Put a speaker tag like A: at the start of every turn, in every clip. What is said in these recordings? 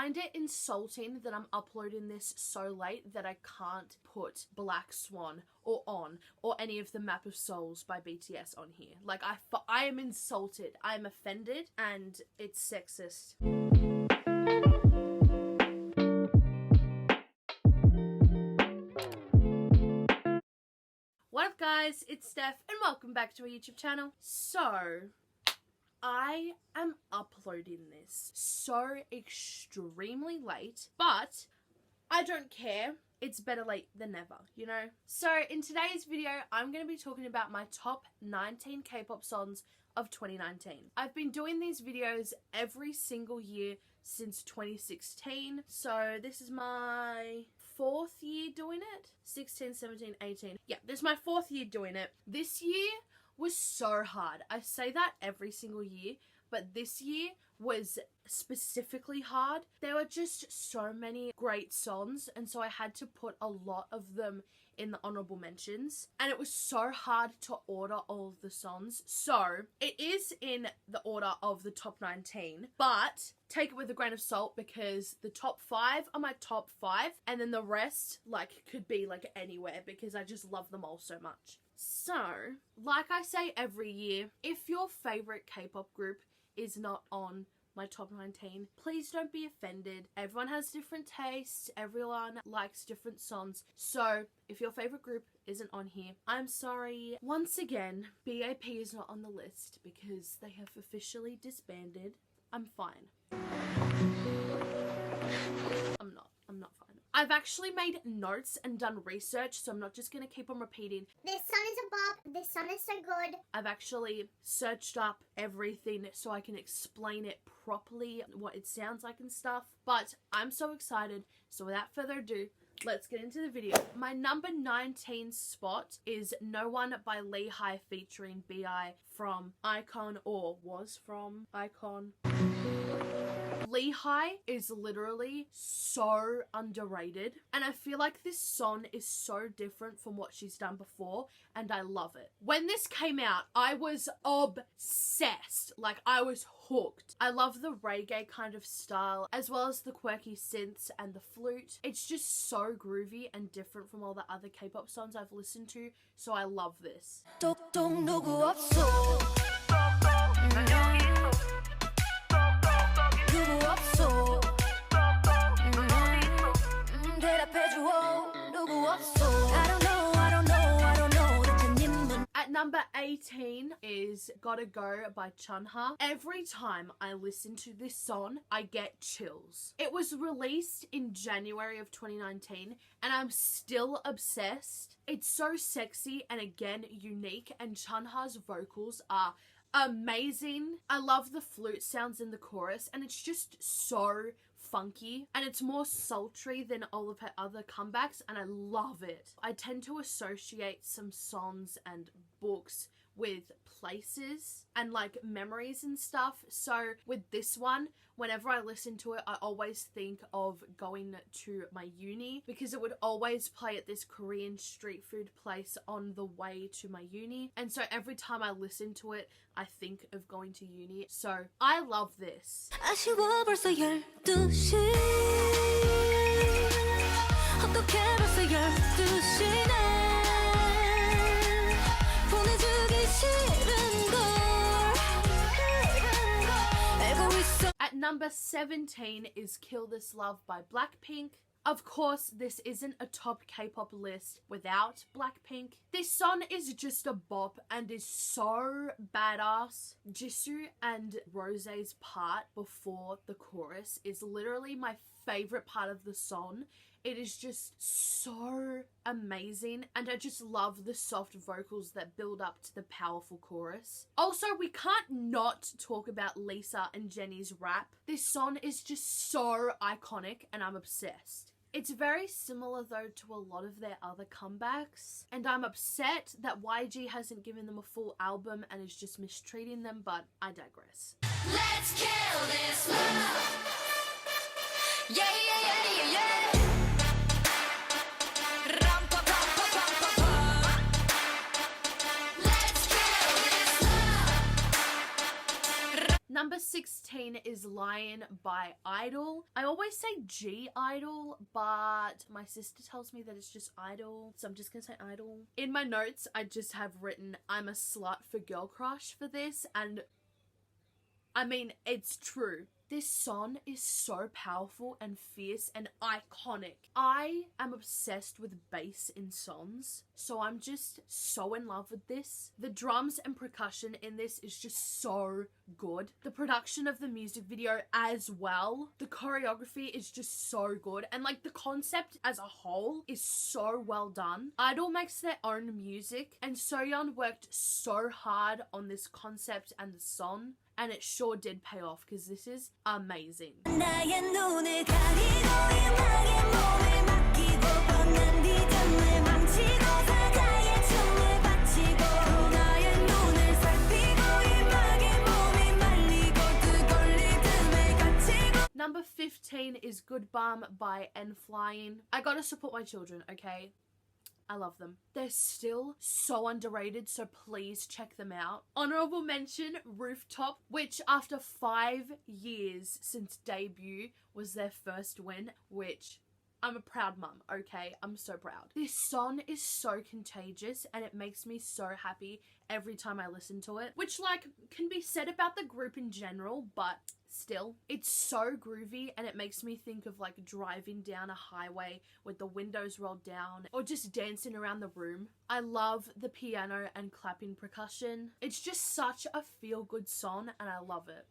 A: find it insulting that I'm uploading this so late that I can't put Black Swan or On or any of the Map of Souls by BTS on here. Like, I am insulted, I am offended, and it's sexist. What up guys, it's Steph and welcome back to my YouTube channel. So, I am uploading this so extremely late, but I don't care. It's better late than never, you know? So in today's video, I'm going to be talking about my top 19 K-pop songs of 2019. I've been doing these videos every single year since 2016. So this is my 4th year doing it. 16, 17, 18. Yeah, this is my 4th year doing it. This year was so hard. I say that every single year, but this year was specifically hard. There were just so many great songs, and so I had to put a lot of them in the honorable mentions, and it was so hard to order all of the songs. So it is in the order of the top 19, but take it with a grain of salt because the top 5 are my top 5, and then the rest like could be like anywhere because I just love them all so much. So, like I say every year, if your favorite K-pop group is not on my top 19, please don't be offended. Everyone has different tastes, everyone likes different songs. So, if your favorite group isn't on here, I'm sorry. Once again, BAP is not on the list because they have officially disbanded. I'm fine. I'm not fine. I've actually made notes and done research, so I'm not just gonna keep on repeating.
B: This song is a bop, this song is so good.
A: I've actually searched up everything so I can explain it properly, what it sounds like and stuff. But I'm so excited, so without further ado, let's get into the video. My number 19 spot is No One by Lee Hi featuring B.I from iKON, or was from iKON. Lee Hi is literally so underrated, and I feel like this song is so different from what she's done before, and I love it. When this came out, I was obsessed. Like, I was hooked. I love the reggae kind of style, as well as the quirky synths and the flute. It's just so groovy and different from all the other K-pop songs I've listened to, so I love this. At number 18 is Gotta Go by CHUNG HA. Every time I listen to this song, I get chills. It was released in January of 2019 and I'm still obsessed. It's so sexy and again unique, and CHUNG HA's vocals are amazing. I love the flute sounds in the chorus, and it's just so funky, and it's more sultry than all of her other comebacks, and I love it. I tend to associate some songs and books with places and like memories and stuff, so with this one, whenever I listen to it, I always think of going to my uni because it would always play at this Korean street food place on the way to my uni, and so every time I listen to it, I think of going to uni, so I love this. At number 17 is Kill This Love by BLACKPINK. Of course, this isn't a top K-pop list without BLACKPINK. This song is just a bop and is so badass. Jisoo and Rose's part before the chorus is literally my favorite part of the song. It is just so amazing, and I just love the soft vocals that build up to the powerful chorus. Also, we can't not talk about Lisa and Jennie's rap. This song is just so iconic and I'm obsessed. It's very similar though to a lot of their other comebacks, and I'm upset that YG hasn't given them a full album and is just mistreating them, but I digress. Let's kill this love. Yeah, yeah, yeah, yeah, yeah. Number 16 13 is Lion by I-DLE. I always say G-IDLE, but my sister tells me that it's just I-DLE, so I'm just gonna say I-DLE. In my notes, I just have written, I'm a slut for girl crush for this, and I mean, it's true. This song is so powerful and fierce and iconic. I am obsessed with bass in songs, so I'm just so in love with this. The drums and percussion in this is just so good. The production of the music video as well. The choreography is just so good, and like the concept as a whole is so well done. I-DLE makes their own music, and Soyeon worked so hard on this concept and the song. And it sure did pay off, because this is amazing. Number 15 is Good Bum by N.Flying. I gotta support my children, okay? I love them. They're still so underrated, so please check them out. Honourable mention, Rooftop, which after 5 years since debut was their first win, which I'm a proud mum, okay? I'm so proud. This song is so contagious and it makes me so happy every time I listen to it, which like can be said about the group in general, but still, it's so groovy and it makes me think of like driving down a highway with the windows rolled down or just dancing around the room. I love the piano and clapping percussion. It's just such a feel-good song and I love it.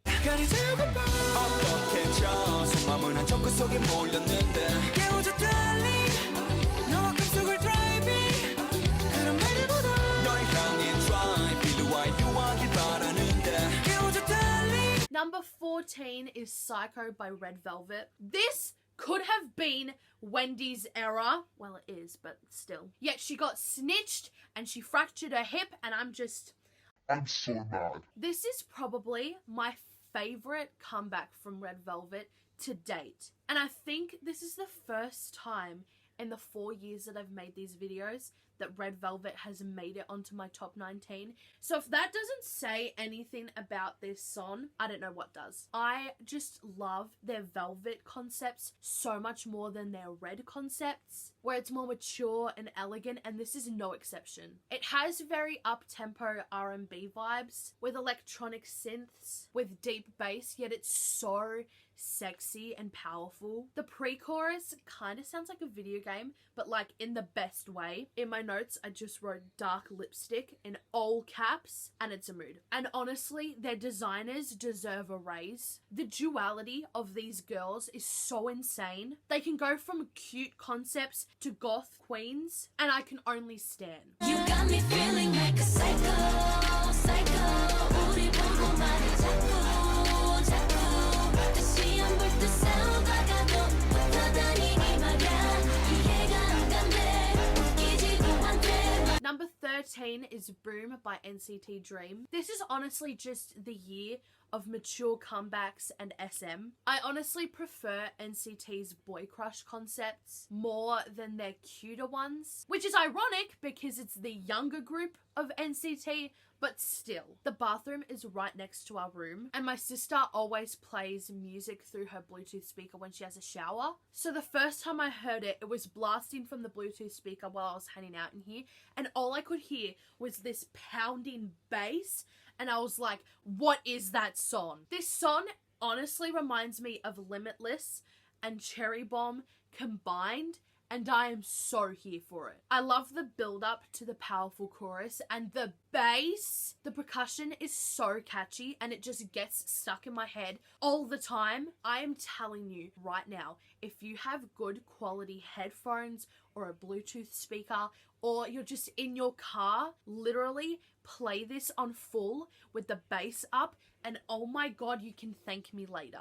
A: Number 14 is Psycho by Red Velvet. This could have been Wendy's era. Well, it is, but still. Yet she got snitched and she fractured her hip and I'm so mad. This is probably my favorite comeback from Red Velvet to date. And I think this is the first time in the 4 years that I've made these videos that Red Velvet has made it onto my top 19. So if that doesn't say anything about this song, I don't know what does. I just love their Velvet concepts so much more than their Red concepts, where it's more mature and elegant, and this is no exception. It has very up-tempo R&B vibes with electronic synths, with deep bass, yet it's so sexy and powerful. The pre-chorus kind of sounds like a video game, but like in the best way. In my notes, I just wrote dark lipstick in all caps, and it's a mood. And honestly, their designers deserve a raise. The duality of these girls is so insane. They can go from cute concepts to goth queens, and I can only stan. You got me feeling like a psycho, psycho. Number 13 is Boom by NCT DREAM. This is honestly just the year of mature comebacks and SM. I honestly prefer NCT's boy crush concepts more than their cuter ones, which is ironic because it's the younger group of NCT, but still. The bathroom is right next to our room, and my sister always plays music through her Bluetooth speaker when she has a shower. So the first time I heard it, it was blasting from the Bluetooth speaker while I was hanging out in here, and all I could hear was this pounding bass, and I was like, what is that song? This song honestly reminds me of Limitless and Cherry Bomb combined, and I am so here for it. I love the build up to the powerful chorus and the bass. The percussion is so catchy and it just gets stuck in my head all the time. I am telling you right now, if you have good quality headphones or a Bluetooth speaker, or you're just in your car, literally play this on full with the bass up, and oh my god, you can thank me later.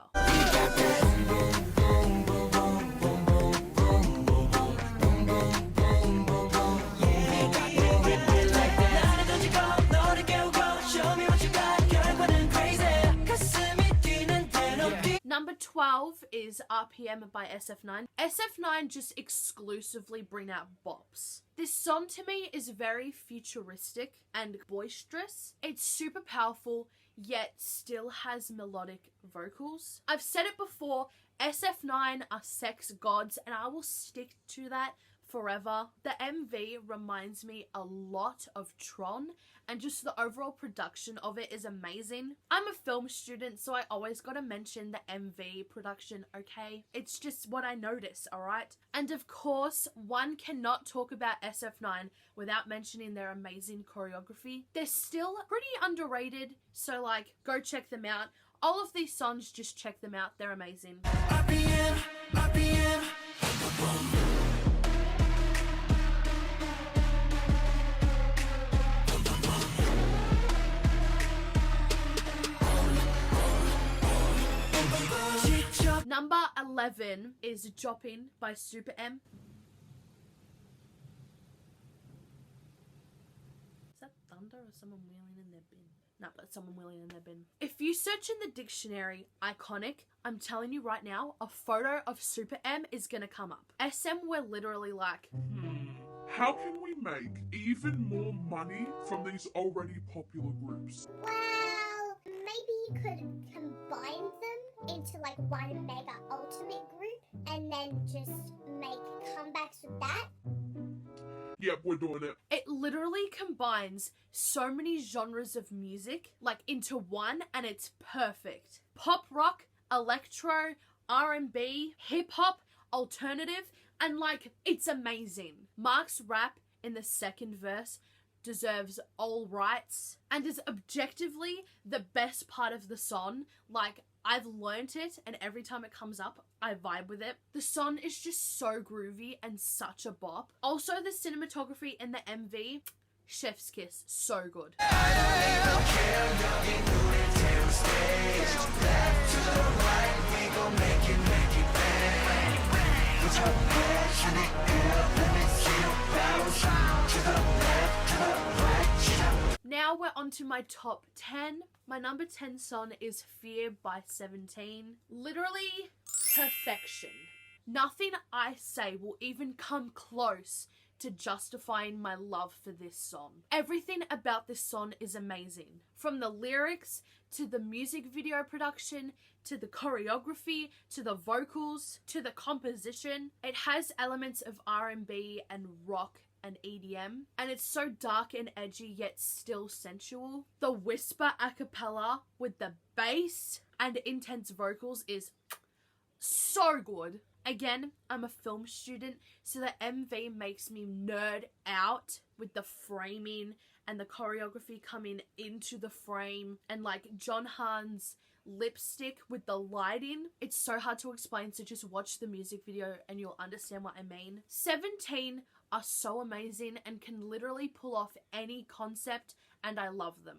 A: Number 12 is RPM by SF9. SF9 just exclusively bring out bops. This song to me is very futuristic and boisterous. It's super powerful, yet still has melodic vocals. I've said it before, SF9 are sex gods and I will stick to that forever. The MV reminds me a lot of Tron and just the overall production of it is amazing. I'm a film student, so I always gotta mention the MV production, okay? It's just what I notice, alright? And of course, one cannot talk about SF9 without mentioning their amazing choreography. They're still pretty underrated, so like, go check them out. All of these songs, just check them out, they're amazing. Number 11 is Jopping by SuperM. Is that thunder or someone wheeling in their bin? No, but someone wheeling in their bin. If you search in the dictionary iconic, I'm telling you right now, a photo of SuperM is gonna come up. SM were literally like,
C: how can we make even more money from these already popular groups?
B: Well, maybe you could combine them into like one mega ultimate group and then just make comebacks with that.
C: Yep, we're doing it.
A: it literally combines so many genres of music like into one and it's perfect. Pop rock, electro, R&B, hip hop, alternative, and like it's amazing. Mark's rap in the second verse deserves all rights and is objectively the best part of the song. Like, I've learnt it and every time it comes up, I vibe with it. The song is just so groovy and such a bop. Also, the cinematography in the MV, chef's kiss, so good. Now we're on to my top 10. My number 10 song is Fear by 17. Literally perfection. Nothing I say will even come close to justifying my love for this song. Everything about this song is amazing. From the lyrics, to the music video production, to the choreography, to the vocals, to the composition. It has elements of R&B and rock and EDM, and it's so dark and edgy yet still sensual. The whisper a cappella with the bass and intense vocals is so good. Again, I'm a film student, so the MV makes me nerd out with the framing and the choreography coming into the frame and like Jon Han's lipstick with the lighting. It's so hard to explain, so just watch the music video and you'll understand what I mean. 17 are so amazing and can literally pull off any concept, and I love them.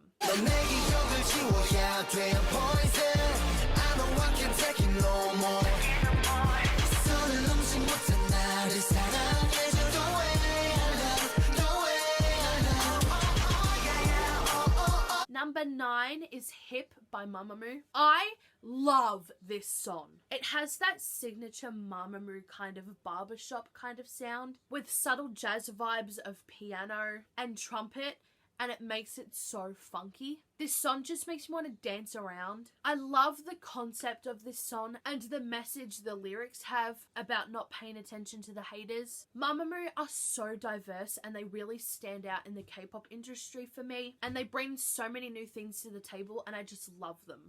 A: Number 9 is Hip by Mamamoo. I love this song. It has that signature Mamamoo kind of barbershop kind of sound with subtle jazz vibes of piano and trumpet, and it makes it so funky. This song just makes me want to dance around. I love the concept of this song and the message the lyrics have about not paying attention to the haters. Mamamoo are so diverse and they really stand out in the K-pop industry for me, and they bring so many new things to the table and I just love them.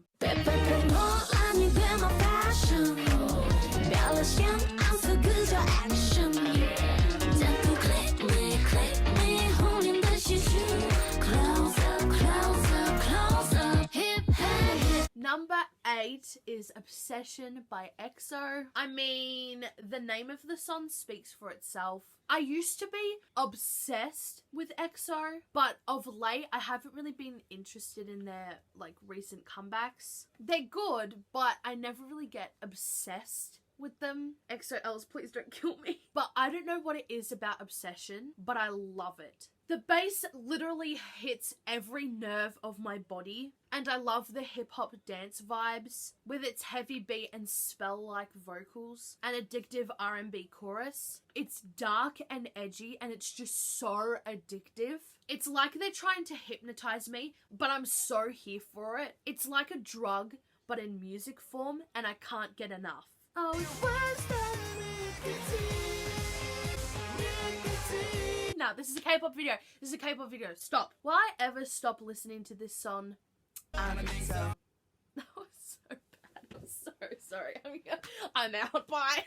A: Number 8 is Obsession by EXO. I mean, the name of the song speaks for itself. I used to be obsessed with EXO, but of late I haven't really been interested in their like recent comebacks. They're good, but I never really get obsessed with them. XOLs, please don't kill me. But I don't know what it is about Obsession, but I love it. The bass literally hits every nerve of my body, and I love the hip-hop dance vibes with its heavy beat and spell-like vocals and addictive R&B chorus. It's dark and edgy, and it's just so addictive. It's like they're trying to hypnotize me, but I'm so here for it. It's like a drug, but in music form, and I can't get enough. Oh, it was that nicotine. No, this is a K-pop video. This is a K-pop video. Stop. Will I ever stop listening to this song? I don't think so. That was so bad. I'm so sorry. I'm out. Bye.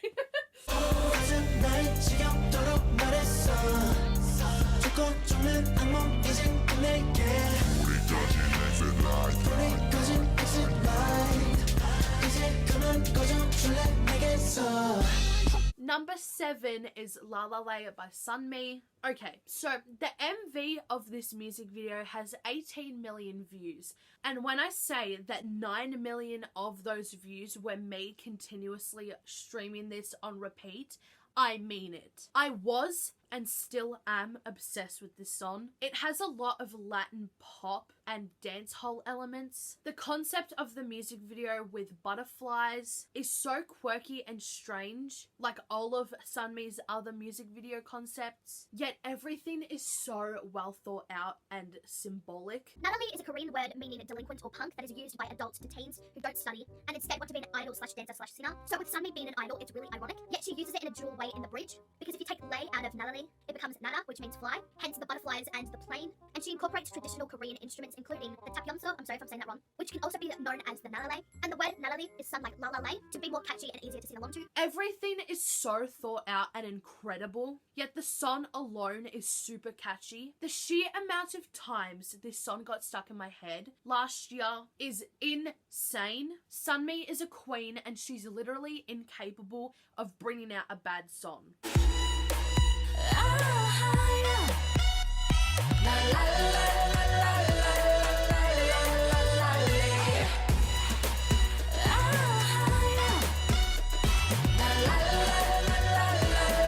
A: Number 7 is LALALAY by SUNMI. Okay, so the MV of this music video has 18 million views. And when I say that 9 million of those views were me continuously streaming this on repeat, I mean it. I was and still am obsessed with this song. It has a lot of Latin pop and dancehall elements. The concept of the music video with butterflies is so quirky and strange, like all of SUNMI's other music video concepts, yet everything is so well thought out and symbolic.
B: LALALAY is a Korean word meaning delinquent or punk that is used by adults to teens who don't study and instead want to be an idol slash dancer slash singer. So with SUNMI being an idol, it's really ironic, yet she uses it in a dual way in the bridge, because if you take lay out of LALALAY, it becomes nana, which means fly, hence the butterflies and the plane, and she incorporates traditional Korean instruments including the tapyeonso, I'm sorry if I'm saying that wrong, which can also be known as the LALALAY, and the word LALALAY is sung like LALALAY to be more catchy and easier to sing along to.
A: Everything is so thought out and incredible, yet the song alone is super catchy. The sheer amount of times this song got stuck in my head last year is insane. SUNMI is a queen and she's literally incapable of bringing out a bad song.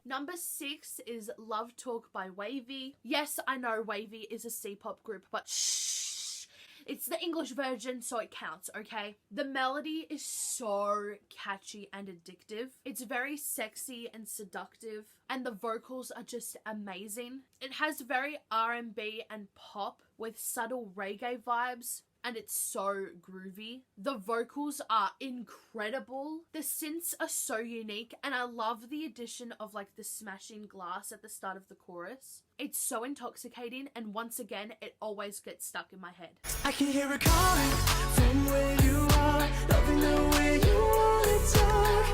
A: Number 6 is Love Talk by WayV. Yes, I know WayV is a C-pop group, but shh, it's the English version, so it counts, okay? The melody is so catchy and addictive. It's very sexy and seductive, and the vocals are just amazing. It has very R&B and pop with subtle reggae vibes, and it's so groovy. The vocals are incredible. The synths are so unique, and I love the addition of like the smashing glass at the start of the chorus. It's so intoxicating, and once again, it always gets stuck in my head.
D: I can hear it calling from where you are, loving the way you wanna talk.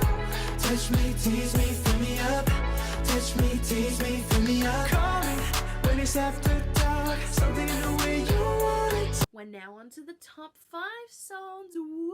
D: Touch me, tease me, fill me up. Touch me, tease me, fill me up. Calling when it's after dark, something in the way you want it.
A: We're now on to the top 5 songs. Woo!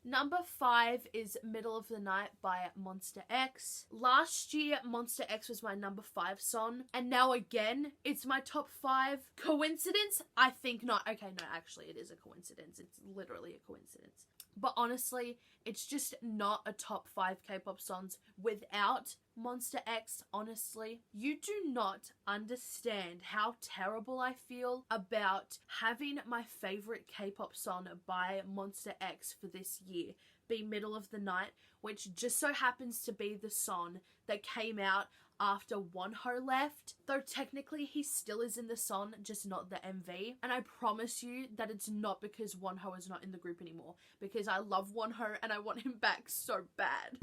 A: Number 5 is Middle of the Night by Monsta X. Last year, Monsta X was my number 5 song, and now again, it's my top 5. Coincidence? I think not. Okay, no, actually, it is a coincidence. It's literally a coincidence. But honestly, it's just not a top 5 K-pop songs without Monsta X, honestly. You do not understand how terrible I feel about having my favorite K-pop song by Monsta X for this year be Middle of the Night, which just so happens to be the song that came out after Wonho left, though technically he still is in the song, just not the MV. And I promise you that it's not because Wonho is not in the group anymore, because I love Wonho and I want him back so bad.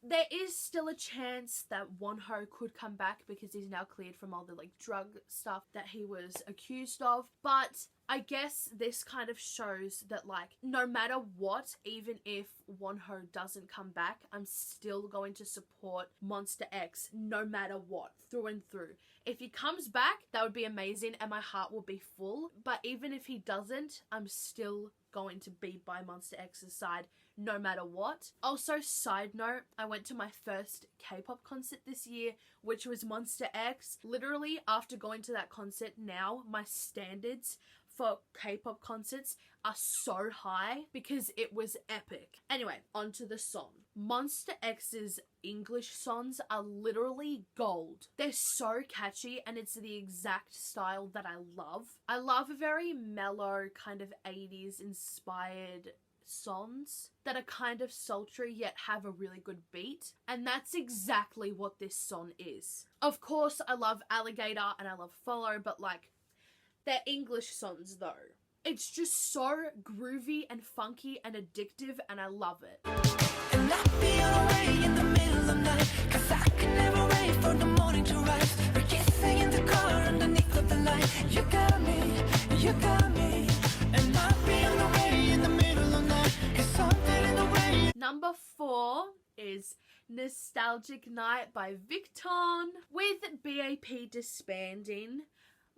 A: There is still a chance that Wonho could come back because he's now cleared from all the like drug stuff that he was accused of, but I guess this kind of shows that like no matter what, even if Wonho doesn't come back, I'm still going to support Monsta X no matter what, through and through. If he comes back, that would be amazing and my heart will be full, but even if he doesn't, I'm still going to be by Monsta X's side no matter what. Also, side note, I went to my first K-pop concert this year, which was Monsta X. Literally, after going to that concert now, my standards for K-pop concerts are so high because it was epic. Anyway, onto the song. Monsta X's English songs are literally gold. They're so catchy and it's the exact style that I love. I love a very mellow kind of 80s inspired songs that are kind of sultry yet have a really good beat, and that's exactly what this song is. Of course, I love Alligator and I love Follow, but like, they're English songs though. It's just so groovy and funky and addictive and I love it.
D: And I'll be on the way in the middle of night, 'cause I can never wait for the morning to rise. We're kissing in the car underneath of the light. You got me, you got me. And I'll be on the way in the middle of night, 'cause something in the way.
A: Number 4 is Nostalgic Night by VICTON. With BAP disbanding,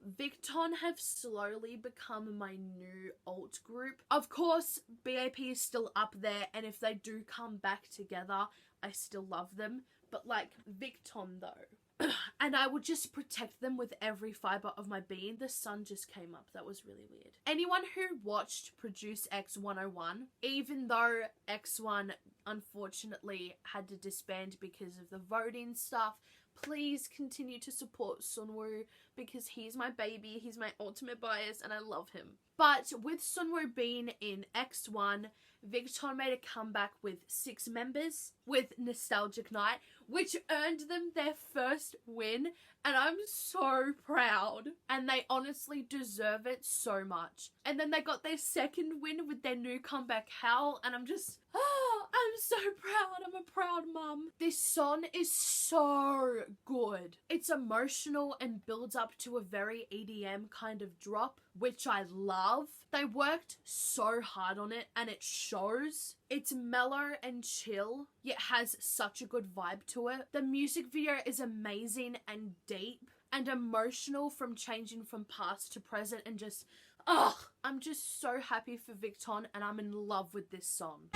A: VICTON have slowly become my new alt group. Of course, BAP is still up there, and if they do come back together, I still love them. But like VICTON though, and I would just protect them with every fiber of my being. The sun just came up. That was really weird. Anyone who watched Produce X 101, even though X1 unfortunately had to disband because of the voting stuff, please continue to support Sunwoo because he's my baby, he's my ultimate bias and I love him. But with Sunwoo being in X1, VICTON made a comeback with 6 members with Nostalgic Night, which earned them their first win, and I'm so proud. And they honestly deserve it so much. And then they got their second win with their new comeback Howl, and I'm just, I'm so proud. I'm a proud mum. This song is so good. It's emotional and builds up to a very EDM kind of drop, which I love. They worked so hard on it and it shows. It's mellow and chill, yet has such a good vibe to it. The music video is amazing and deep and emotional, from changing from past to present, and just, I'm just so happy for VICTON and I'm in love with this song.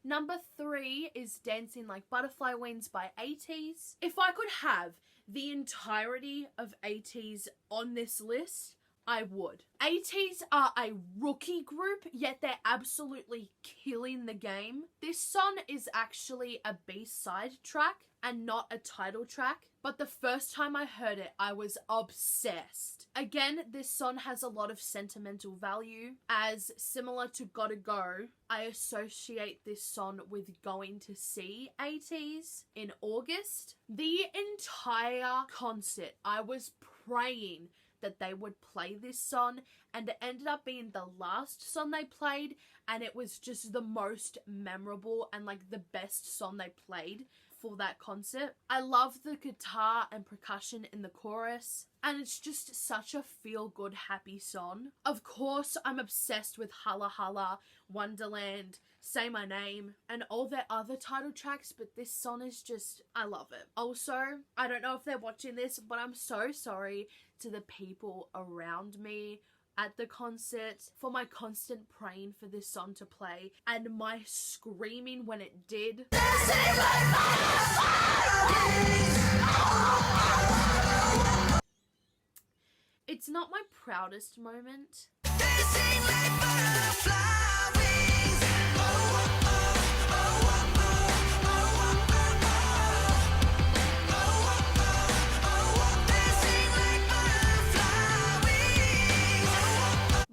A: Number 3 is Dancing Like Butterfly Wings by ATEEZ. If I could have the entirety of ATEEZ on this list, I would. ATEEZ are a rookie group, yet they're absolutely killing the game. This song is actually a B-side track and not a title track, but the first time I heard it, I was obsessed. Again, this song has a lot of sentimental value, as similar to Gotta Go, I associate this song with going to see ATEEZ in August. The entire concert, I was praying that they would play this song, and it ended up being the last song they played, and it was just the most memorable and like the best song they played for that concert. I love the guitar and percussion in the chorus, and it's just such a feel-good, happy song. Of course, I'm obsessed with Hala Hala, Wonderland, Say My Name, and all their other title tracks, but this song is just, I love it. Also, I don't know if they're watching this, but I'm so sorry to the people around me at the concert for my constant praying for this song to play and my screaming when it did. It's not my proudest moment.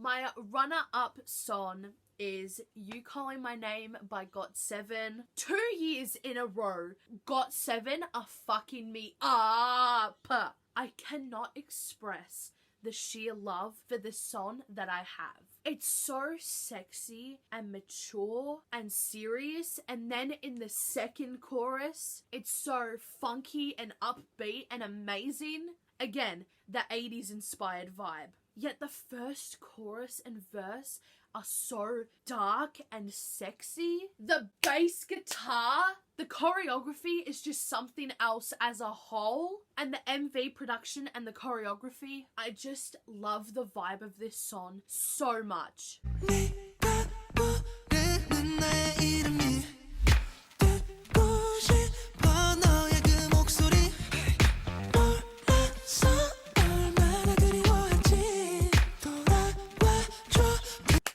A: My runner-up song is You Calling My Name by GOT7. 2 years in a row, GOT7 are fucking me up. I cannot express the sheer love for this song that I have. It's so sexy and mature and serious, and then in the second chorus, it's so funky and upbeat and amazing. Again, the 80s inspired vibe. Yet the first chorus and verse are so dark and sexy. The bass guitar The choreography is just something else as a whole, and the MV production and the choreography, I just love the vibe of this song so much.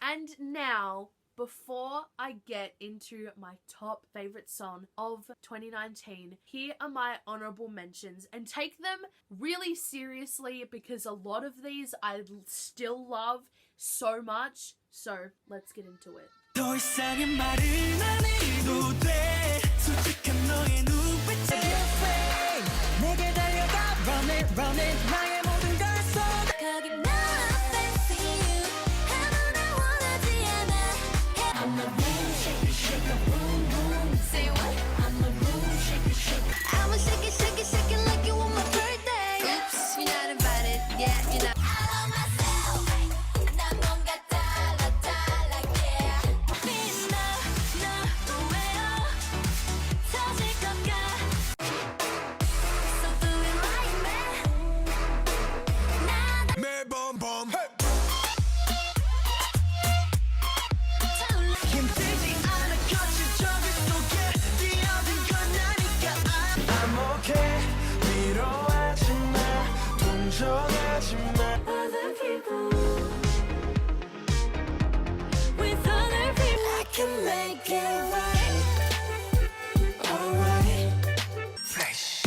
A: And now, before I get into my top favorite song of 2019, here are my honorable mentions, and take them really seriously because a lot of these I still love so much. So let's get into it.
D: 더 이상의 말을 안 해도 돼 솔직한 너의 눈빛에 내게 달려가 run it run it 나의 모든 걸 쏟아 거기 나 fancy you 아무나 원하지 않아 I'm a room shake it shake it boom boom say what I'm a room shake it shake it I'ma shake it shake it shake it like you on my birthday oops you're not invited yeah you're not I love myself 난 뭔가 달라 달라 yeah can make it right. Alright. Fresh.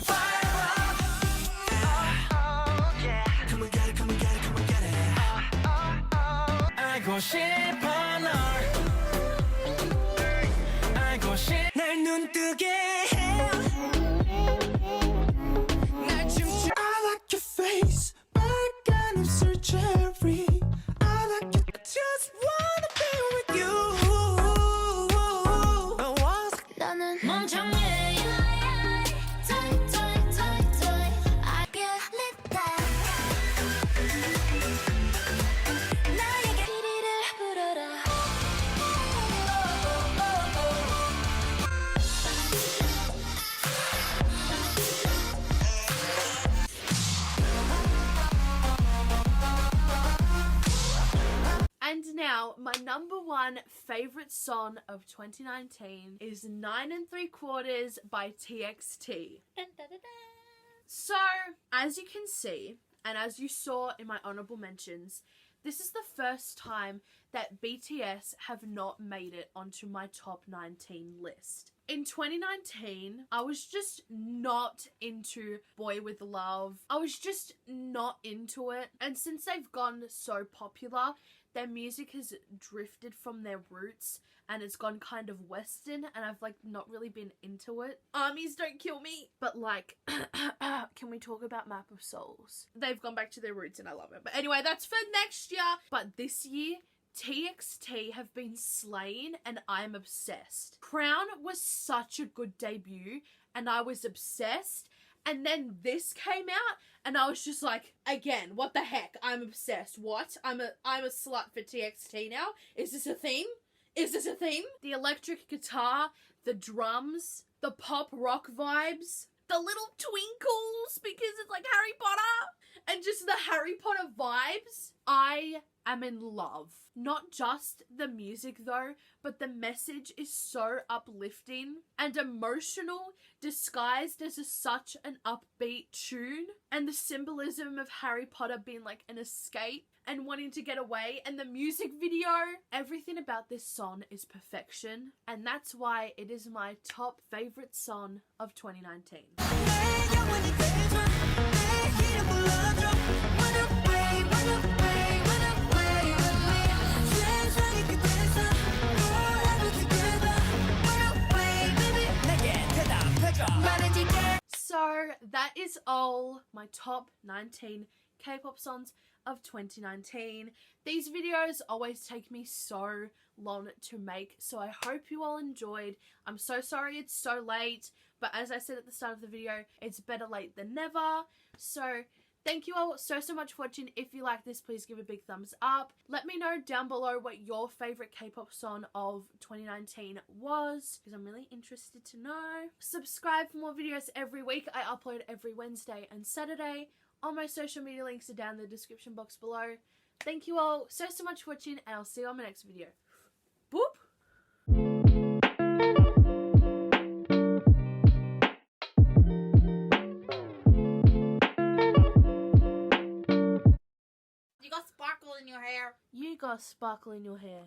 D: Fire up. Oh, yeah. Come on, get it, come on, get it, come on, get it. 알고 싶어 널. 알고 싶어 날 눈뜨게 해. 날 춤추. I like your face. 빨간 입술 cherry. Just wanna be with you. 나는 멍청해. Toy, toy, toy, toy. I get lit up. 나에게 이리를 불어라.
A: And now, my number one favorite song of 2019 is 9 3/4 by TXT. So, as you can see, and as you saw in my honorable mentions, this is the first time that BTS have not made it onto my top 19 list. In 2019, I was just not into Boy With Love. I was just not into it. And since they've gone so popular, their music has drifted from their roots and it's gone kind of Western, and I've like not really been into it. Armies don't kill me. But like, can we talk about Map of Souls? They've gone back to their roots and I love it. But anyway, that's for next year. But this year, TXT have been slaying and I'm obsessed. Crown was such a good debut and I was obsessed. And then this came out and I was just like, again, what the heck? I'm obsessed. What? I'm a slut for TXT now? Is this a thing? Is this a thing? The electric guitar, the drums, the pop rock vibes, the little twinkles because it's like Harry Potter, and just the Harry Potter vibes. I am in love. Not just the music though, but the message is so uplifting and emotional, disguised as such an upbeat tune, and the symbolism of Harry Potter being like an escape and wanting to get away, and the music video, everything about this song is perfection, and that's why it is my top favorite song of 2019. So that is all my top 19 K-pop songs of 2019. These videos always take me so long to make, so I hope you all enjoyed. I'm so sorry it's so late, but as I said at the start of the video, it's better late than never. So Thank you all so much for watching. If you like this, please give a big thumbs up. Let me know down below what your favourite K-pop song of 2019 was, because I'm really interested to know. Subscribe for more videos every week. I upload every Wednesday and Saturday. All my social media links are down in the description box below. Thank you all so much for watching, and I'll see you on my next video. Boop!
E: You got sparkle in your hair.
A: You got sparkle in your hair.